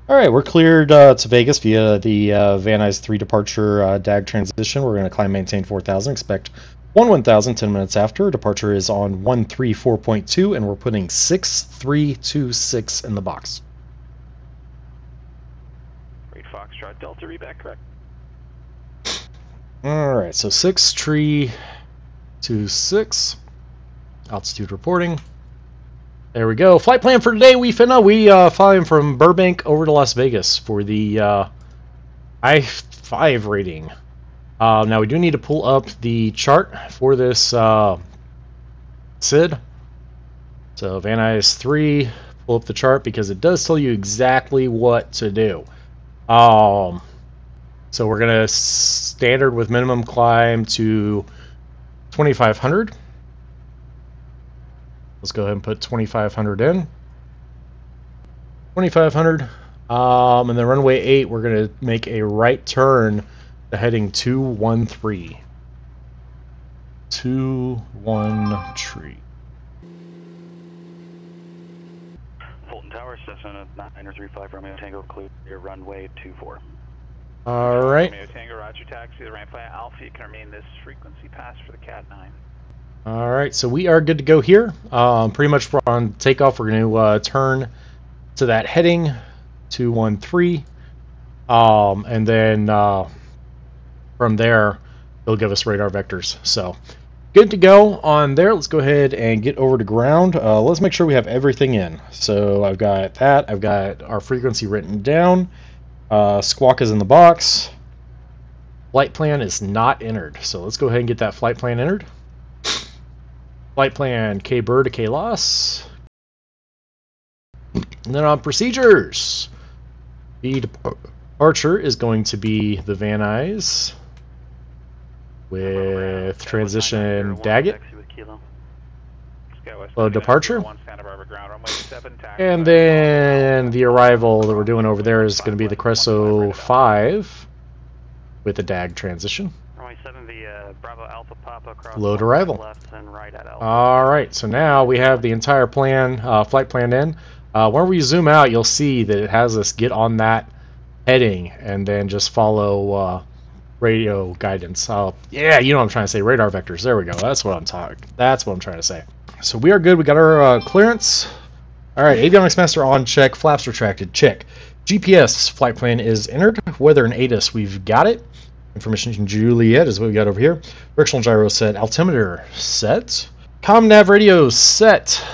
All right, we're cleared to Vegas via the Van Nuys 3 departure DAG transition. We're going to climb maintain 4000, expect 1000 10 minutes after. Departure is on 134.2, and we're putting 6326 in the box. Great Foxtrot Delta, read back correct. All right, so 6326, altitude reporting. There we go. Flight plan for today, we flying from Burbank over to Las Vegas for the I-5 rating. Now we do need to pull up the chart for this SID. So Van Nuys 3, pull up the chart because it does tell you exactly what to do. So we're gonna standard with minimum climb to 2500. Let's go ahead and put 2500 in. 2500. And then runway 8, we're going to make a right turn to heading 213. 213. Fulton Tower, Cessna 9035, Romeo Tango, clear runway 24. All right. Romeo Tango, roger, taxi, the ramp via Alpha, you can remain this frequency pass for the Cat 9. All right, so we are good to go here. Pretty much we're on takeoff. We're going to turn to that heading, 213. And then from there, they'll give us radar vectors. So good to go on there. Let's go ahead and get over to ground. Let's make sure we have everything in. So I've got that. I've got our frequency written down. Squawk is in the box. Flight plan is not entered. So let's go ahead and get that flight plan entered. Flight plan K-Bird to K-Loss. And then on procedures, the departure is going to be the Van Nuys with transition Daggett. Low departure. And then the arrival that we're doing over there is going to be the Creso 5 with the DAG transition. Load arrival. Alright, so now we have the entire plan, flight plan in. Whenever we zoom out, you'll see that it has us get on that heading and then just follow radio guidance. Yeah, you know what I'm trying to say, radar vectors. There we go. That's what I'm trying to say. So we are good. We got our clearance. Alright, avionics master on check, flaps retracted, check. GPS flight plan is entered. Weather and ATIS, we've got it. Information from Juliet is what we got over here. Directional gyro set, altimeter set. ComNav radio set.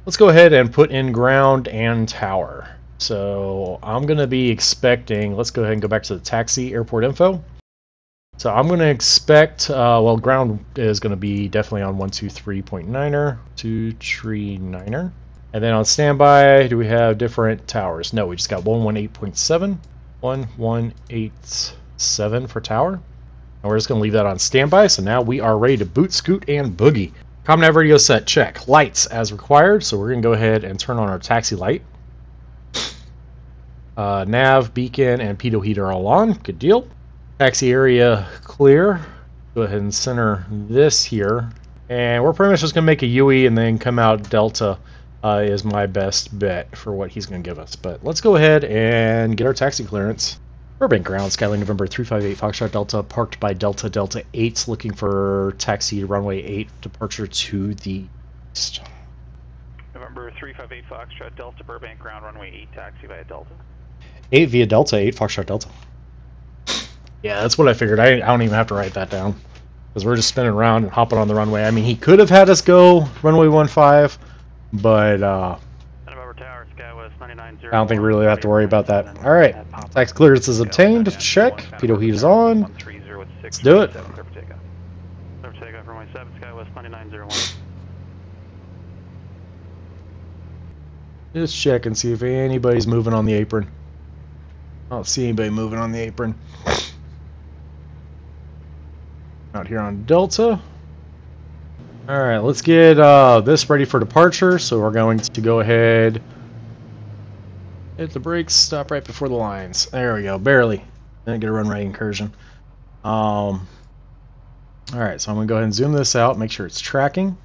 Let's go ahead and put in ground and tower. So I'm going to be expecting, let's go ahead and go back to the taxi airport info. So I'm going to expect, well, ground is going to be definitely on 123.9er, 239er. And then on standby, do we have different towers? No, we just got 118.7, 118.7 for tower. And we're just going to leave that on standby. So now we are ready to boot, scoot, and boogie. ComNav radio set, check. Lights as required. So we're going to go ahead and turn on our taxi light. Nav, beacon, and pitot heater are all on. Good deal. Taxi area clear. Go ahead and center this here. And we're pretty much just going to make a UE and then come out Delta is my best bet for what he's going to give us. But let's go ahead and get our taxi clearance. Burbank ground, Skyline November 358 Foxtrot Delta, parked by Delta 8, looking for taxi runway 8, departure to the east. November 358 Foxtrot Delta, Burbank ground, runway 8, taxi via Delta. 8 via Delta 8, Foxtrot Delta. Yeah, that's what I figured. I don't even have to write that down, because we're just spinning around and hopping on the runway. I mean, he could have had us go runway 15, but I don't think we really have to worry about that. Alright, tax clearance is obtained. Check. Pitot heat is on. Let's do it. Just check and see if anybody's moving on the apron. I don't see anybody moving on the apron. Out here on Delta. Alright, let's get this ready for departure. So we're going to go ahead, hit the brakes, stop right before the lines. There we go, barely. Didn't get a run right incursion. Alright, so I'm going to go ahead and zoom this out, make sure it's tracking.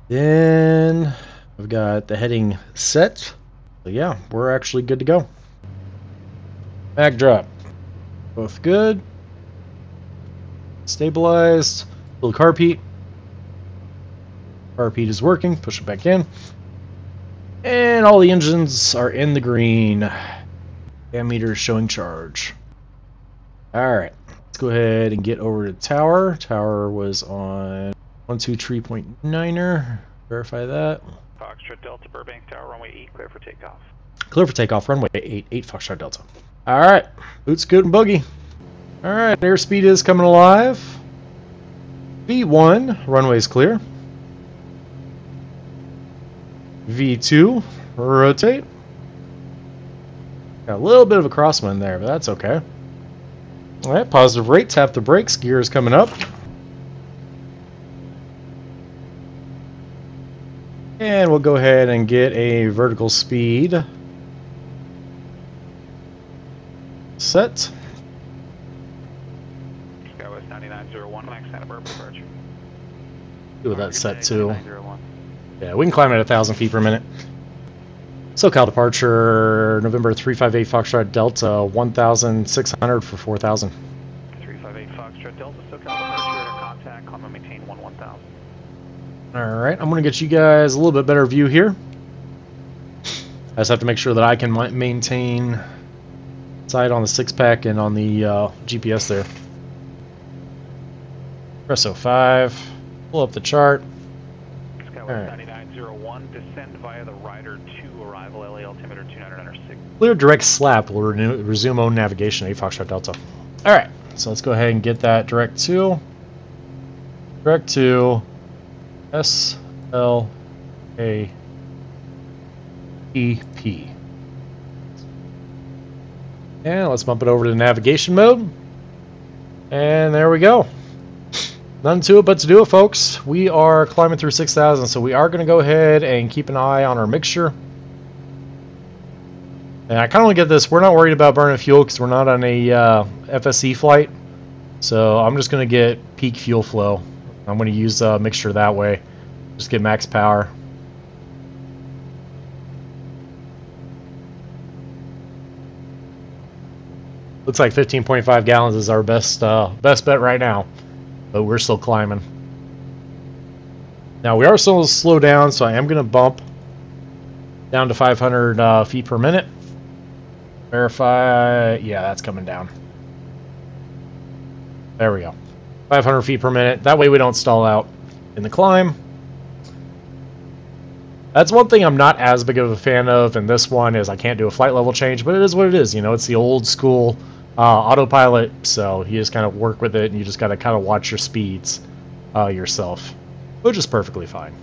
Then I've got the heading set. So yeah, we're actually good to go. Mag drop. Both good. Stabilized. Little carpete. Carpete is working. Push it back in. And all the engines are in the green. Ammeter is showing charge. Alright. Let's go ahead and get over to tower. Tower was on 123.9er. Verify that. Foxtrot Delta, Burbank Tower, runway 8, clear for takeoff. Clear for takeoff, runway 8 Foxtrot Delta. Alright, boot scoot and boogie. Alright, airspeed is coming alive. V1, runway's clear. V2, rotate. Got a little bit of a crosswind there, but that's okay. Alright, positive rate, tap the brakes, gear is coming up. And we'll go ahead and get a vertical speed set. Skywest 9901, Max Santa Barbara departure. Do that set too. Yeah, we can climb at 1,000 feet per minute. SoCal departure, November 358 Foxtrot Delta, 1,600 for 4,000. 358 Foxtrot Delta, SoCal departure, radar contact, climb and maintain 1,000. Alright, I'm going to get you guys a little bit better view here. I just have to make sure that I can maintain sight on the 6-pack and on the GPS there. Press 05, pull up the chart. Skywest 9901, descend via the Rider 2, arrival LA altimeter 2906. Clear direct slap will resume own navigation 8 Foxtrot Delta. Alright, so let's go ahead and get that direct to SLAPP. And let's bump it over to navigation mode. And there we go. Nothing to it but to do it, folks. We are climbing through 6,000, so we are going to go ahead and keep an eye on our mixture. And I kind of want to get this. We're not worried about burning fuel because we're not on a FSC flight. So I'm just going to get peak fuel flow. I'm going to use a mixture that way. Just get max power. Looks like 15.5 gallons is our best bet right now. But we're still climbing. Now we are still slow down, so I am going to bump down to 500 feet per minute. Verify. Yeah, that's coming down. There we go. 500 feet per minute. That way we don't stall out in the climb. That's one thing I'm not as big of a fan of in this one is I can't do a flight level change, but it is what it is. You know, it's the old school autopilot, so you just kind of work with it and you just got to kind of watch your speeds yourself, which is perfectly fine.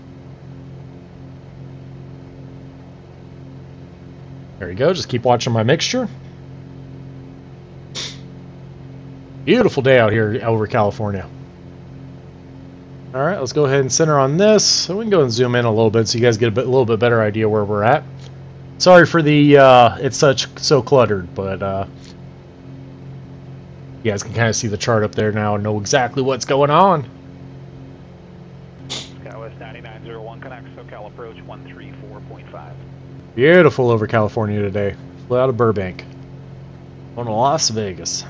There you go. Just keep watching my mixture. Beautiful day out here over California. Alright, let's go ahead and center on this. So we can go and zoom in a little bit so you guys get a little bit better idea where we're at. Sorry for the, it's so cluttered, but you guys can kind of see the chart up there now and know exactly what's going on. Skywest 9901, connect SoCal approach 134.5. Beautiful over California today. Flew out of Burbank. Going to Las Vegas.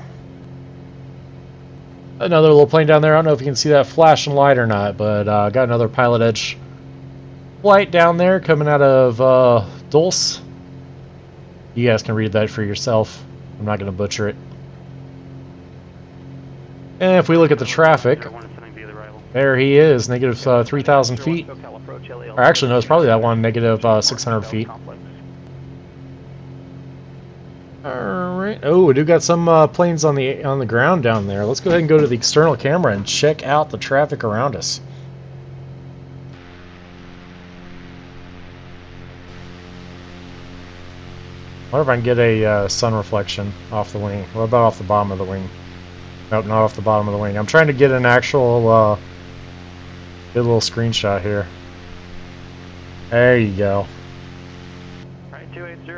Another little plane down there. I don't know if you can see that flashing light or not, but got another Pilot Edge flight down there coming out of Dulce. You guys can read that for yourself. I'm not going to butcher it. And if we look at the traffic, there he is, negative 3,000 feet. Or actually, no, it's probably that one, negative 600 feet. Alright. Oh, we do got some planes on the ground down there. Let's go ahead and go to the external camera and check out the traffic around us. I wonder if I can get a sun reflection off the wing. What about off the bottom of the wing? Nope, not off the bottom of the wing. I'm trying to get an actual good little screenshot here. There you go. Right, 280,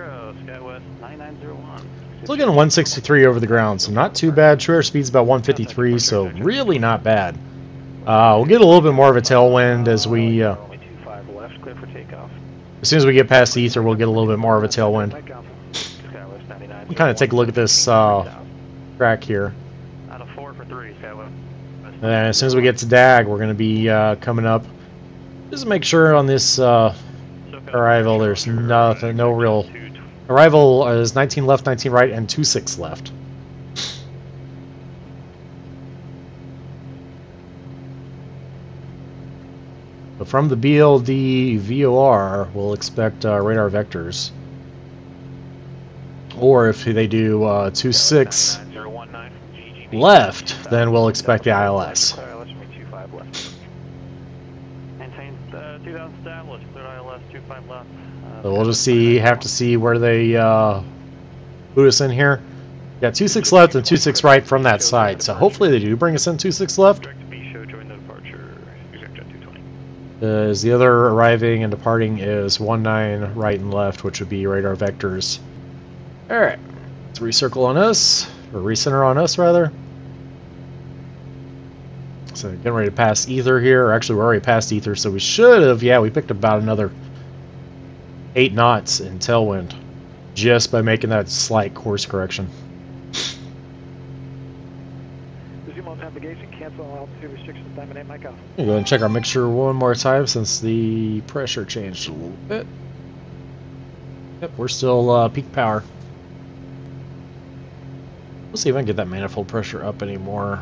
Skywest 9901. It's looking at 163 over the ground, so not too bad. True airspeed's about 153, so really not bad. We'll get a little bit more of a tailwind as we... as soon as we get past the ether, we'll get a little bit more of a tailwind. Skywest 9901. We'll kind of take a look at this track here. Out of 4 for 3, Skyway. And then as soon as we get to DAG, we're going to be coming up. Just make sure on this arrival there's nothing, no real... Arrival is 19 left, 19 right, and 26 left. But from the BLD VOR, we'll expect radar vectors. Or if they do 26 left, then we'll expect the ILS. Maintain 2000 established, cleared ILS 25 left. So we'll just have to see where they boot us in here. Got 26 left and 26 right from that side. So hopefully they do bring us in 26 left. As the other arriving and departing is 19 right and left, which would be radar vectors. Alright, let's recircle on us, or recenter on us rather. So getting ready to pass ether here, or actually we're already past ether, so we should have, yeah, we picked about another 8 knots in tailwind just by making that slight course correction. Navigation, cancel altitude restrictions, dominate Mike off. We'll go and check our mixture one more time since the pressure changed a little bit. Yep, we're still peak power. Let's see if I can get that manifold pressure up anymore.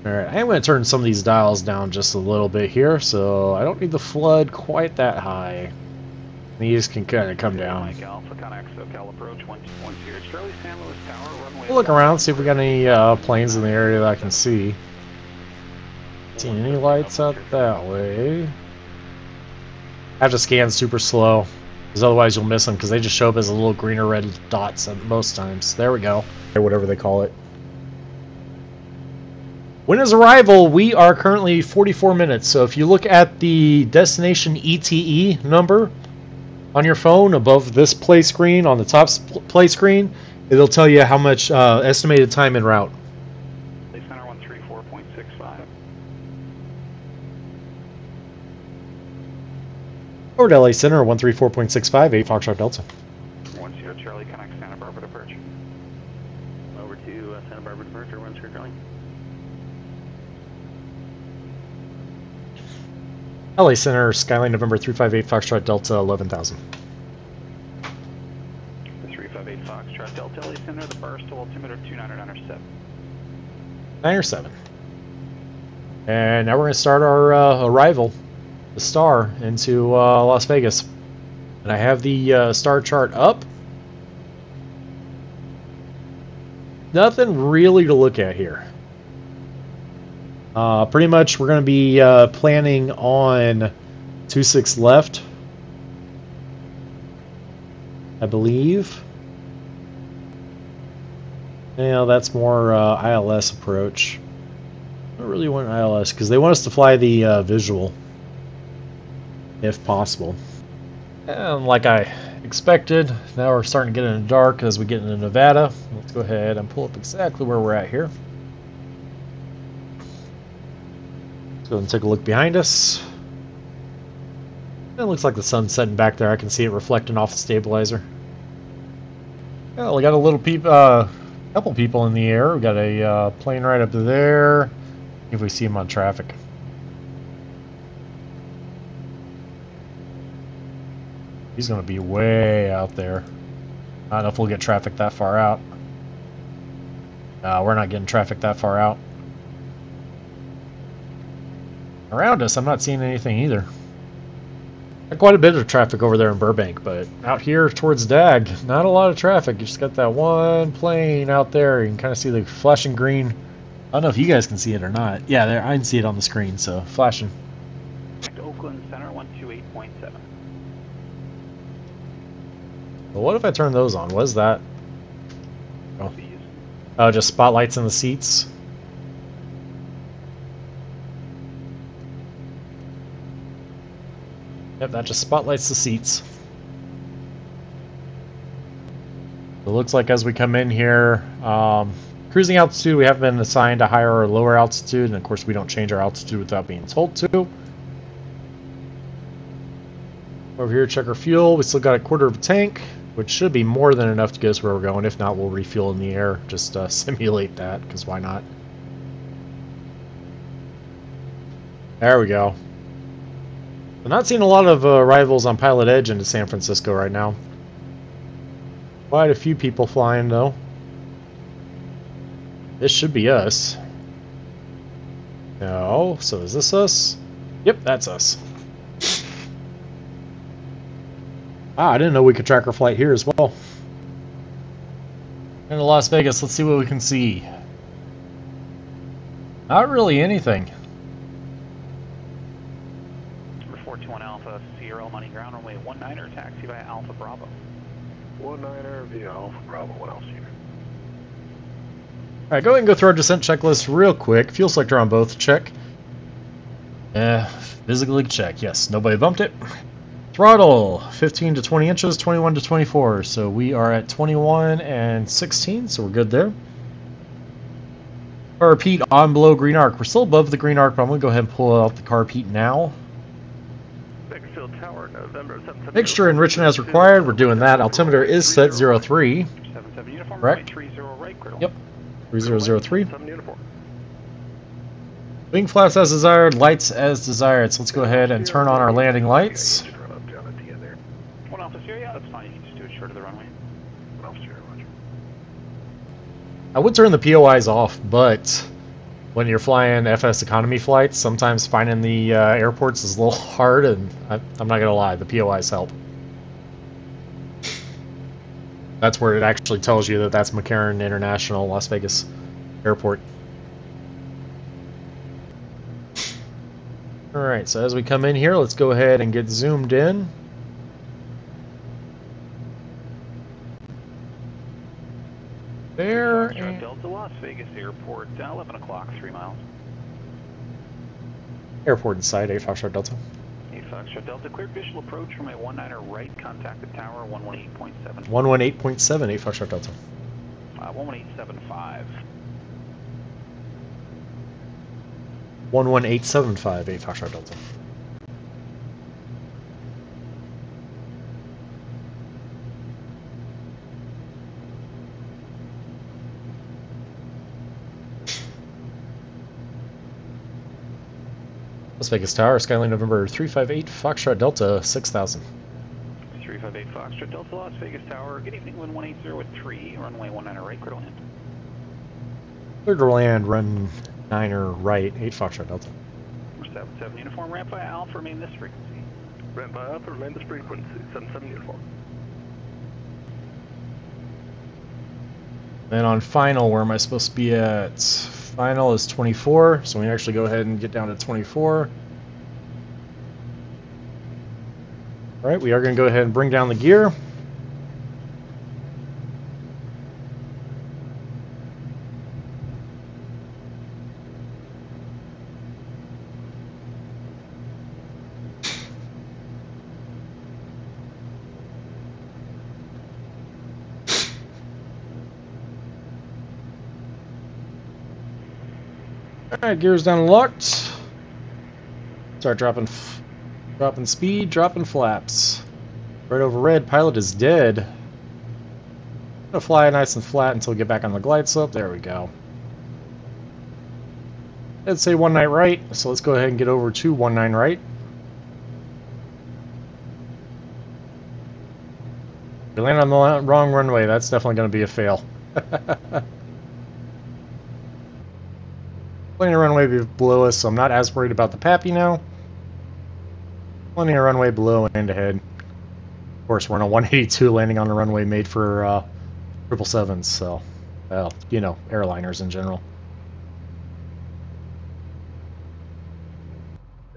Alright, I am going to turn some of these dials down just a little bit here, so I don't need the flood quite that high. These can kind of come down. We'll look around, see if we got any planes in the area that I can see. Seeing any lights out that way. I have to scan super slow, because otherwise you'll miss them, because they just show up as a little green or red dots at most times. There we go. Or whatever they call it. When is arrival? We are currently 44 minutes, so if you look at the destination ETE number on your phone above this play screen, on the top play screen, it'll tell you how much estimated time en route. Center 134.65. Over to LA Center 134.65, 8 Foxtrot Delta. 10 Charlie, connect Santa Barbara departure. Over to Santa Barbara departure, 10 Charlie. LA Center, Skyline November 358 Foxtrot Delta 11,000. 358 Foxtrot Delta, LA Center, the bar still altimeter 2997. 907. And now we're going to start our arrival, the star, into Las Vegas. And I have the star chart up. Nothing really to look at here. Pretty much we're going to be planning on 26 left, I believe. Yeah, that's more ILS approach. I don't really want ILS because they want us to fly the visual, if possible. And like I expected, now we're starting to get into dark as we get into Nevada. Let's go ahead and pull up exactly where we're at here. Let's go and take a look behind us. It looks like the sun's setting back there. I can see it reflecting off the stabilizer. Well, we got a little couple people in the air. We got a plane right up there. If we see him on traffic. He's going to be way out there. I don't know if we'll get traffic that far out. We're not getting traffic that far out. Around us, I'm not seeing anything either. Got quite a bit of traffic over there in Burbank, but out here towards DAG, not a lot of traffic. You just got that one plane out there. You can kind of see the flashing green. I don't know if you guys can see it or not. Yeah, there, I can see it on the screen, so flashing. Oakland Center 128.7. Well, what if I turn those on? What is that? Oh, just spotlights in the seats. Yep, that just spotlights the seats. It looks like as we come in here, cruising altitude, we have been assigned a higher or lower altitude, and of course we don't change our altitude without being told to. Over here, check our fuel. We still got a quarter of a tank. which should be more than enough to get us where we're going. If not, we'll refuel in the air. Just simulate that, because why not? There we go. I'm not seeing a lot of arrivals on Pilot Edge into San Francisco right now. Quite a few people flying, though. This should be us. No, so is this us? Yep, that's us. I didn't know we could track our flight here as well. Into Las Vegas, let's see what we can see. Not really anything. 421 Alpha, Sierra Money Ground, runway 19er, taxi via Alpha Bravo. 19er via Alpha Bravo, what else here? Alright, go ahead and go through our descent checklist real quick. Fuel selector on both, check. Physically check, yes, nobody bumped it. Throttle, 15 to 20 inches, 21 to 24. So we are at 21 and 16, so we're good there. Car repeat on below green arc. We're still above the green arc, but I'm going to go ahead and pull out the car repeat now. Bakersfield Tower, November 7. Mixture enrichment as required. We're doing that. Altimeter is set 03. 77 uniform, Correct. 30 right, critical. Yep. 3003. 7 uniform. Wing flaps as desired, lights as desired. So let's go ahead and turn on our landing lights. One Alpha Sierra, yeah, that's fine. You can just do it short of the runway. I would turn the POIs off, but when you're flying FS economy flights, sometimes finding the airports is a little hard, and I'm not going to lie, the POIs help. That's where it actually tells you that that's McCarran International Las Vegas Airport. Alright, so as we come in here, let's go ahead and get zoomed in. There. And Delta Las Vegas Airport, 11 o'clock, 3 miles. Airport in sight, 8 Foxtrot Delta. 8 Foxtrot Delta, cleared visual approach from a 19er right, contact the tower, 118.7. 118.7, 8 Foxtrot Delta. 11875. 11875, 8 Foxtrot Delta. Las Vegas Tower, Skyline November 358, Foxtrot Delta, 6000. 358 Foxtrot Delta, Las Vegas Tower, good evening, wind 180 with 3, runway 19er right, critical land. Cleared to land, run 9er right, 8 Foxtrot Delta. 77 uniform, ramp by Alpha, remain this frequency. Ramp by Alpha, remain this frequency, 77 uniform. Then on final, where am I supposed to be at? Final is 24, so we can actually go ahead and get down to 24. Alright, we are going to go ahead and bring down the gear. Alright, gears down and locked. Start dropping speed, dropping flaps. Right over red, pilot is dead. I'm gonna fly nice and flat until we get back on the glide slope. There we go. I'd say 19 right, so let's go ahead and get over to 19 right. If we land on the wrong runway, that's definitely going to be a fail. Plenty of runway below us, so I'm not as worried about the PAPI now. Plenty of runway below and ahead. Of course, we're on a 182 landing on a runway made for 777s, so, well, you know, airliners in general.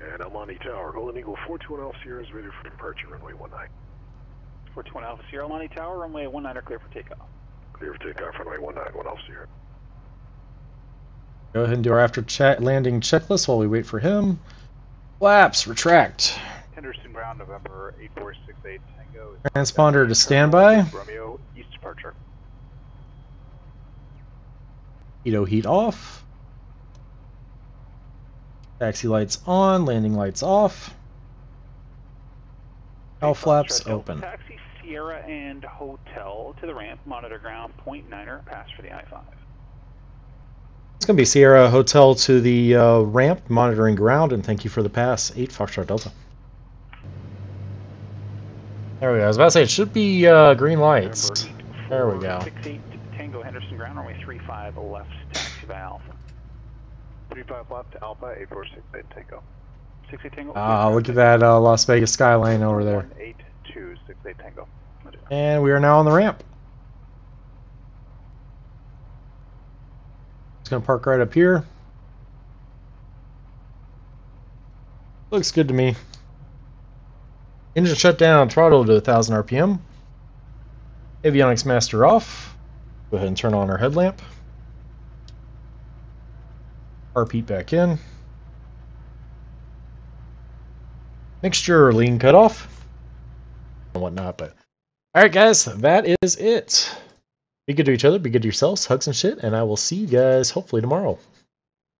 And Almani Tower, Golden Eagle 421 Alpha Sierra is ready for departure, runway 19. 421 Alpha Sierra, Almani Tower, runway 19er, clear for takeoff. Clear for takeoff, runway 19, 1 Alpha Sierra. Go ahead and do our after landing checklist while we wait for him. Flaps, retract. Henderson ground, November 8468 Tango. Transponder to standby. Romeo, east departure. Heat heat off. Taxi lights on, landing lights off. All flaps open. Taxi Sierra and Hotel to the ramp, monitor ground, .9er, pass for the I-5. It's going to be Sierra Hotel to the ramp, monitoring ground, and thank you for the pass. 8 Foxtrot Delta. There we go. I was about to say, it should be green lights. There we go. 68 Tango Henderson ground, runway 35 left, taxi by Alpha. 35 left, Alpha, 8468 Tango. 68 Tango. Look at that Las Vegas skyline over there. 18268 Tango. And we are now on the ramp. It's going to park right up here. Looks good to me. Engine shut down, throttle to 1000 RPM. Avionics master off. Go ahead and turn on our headlamp. RP back in. Mixture lean cutoff. And whatnot, but alright guys, that is it. Be good to each other, be good to yourselves, hugs and shit, and I will see you guys hopefully tomorrow.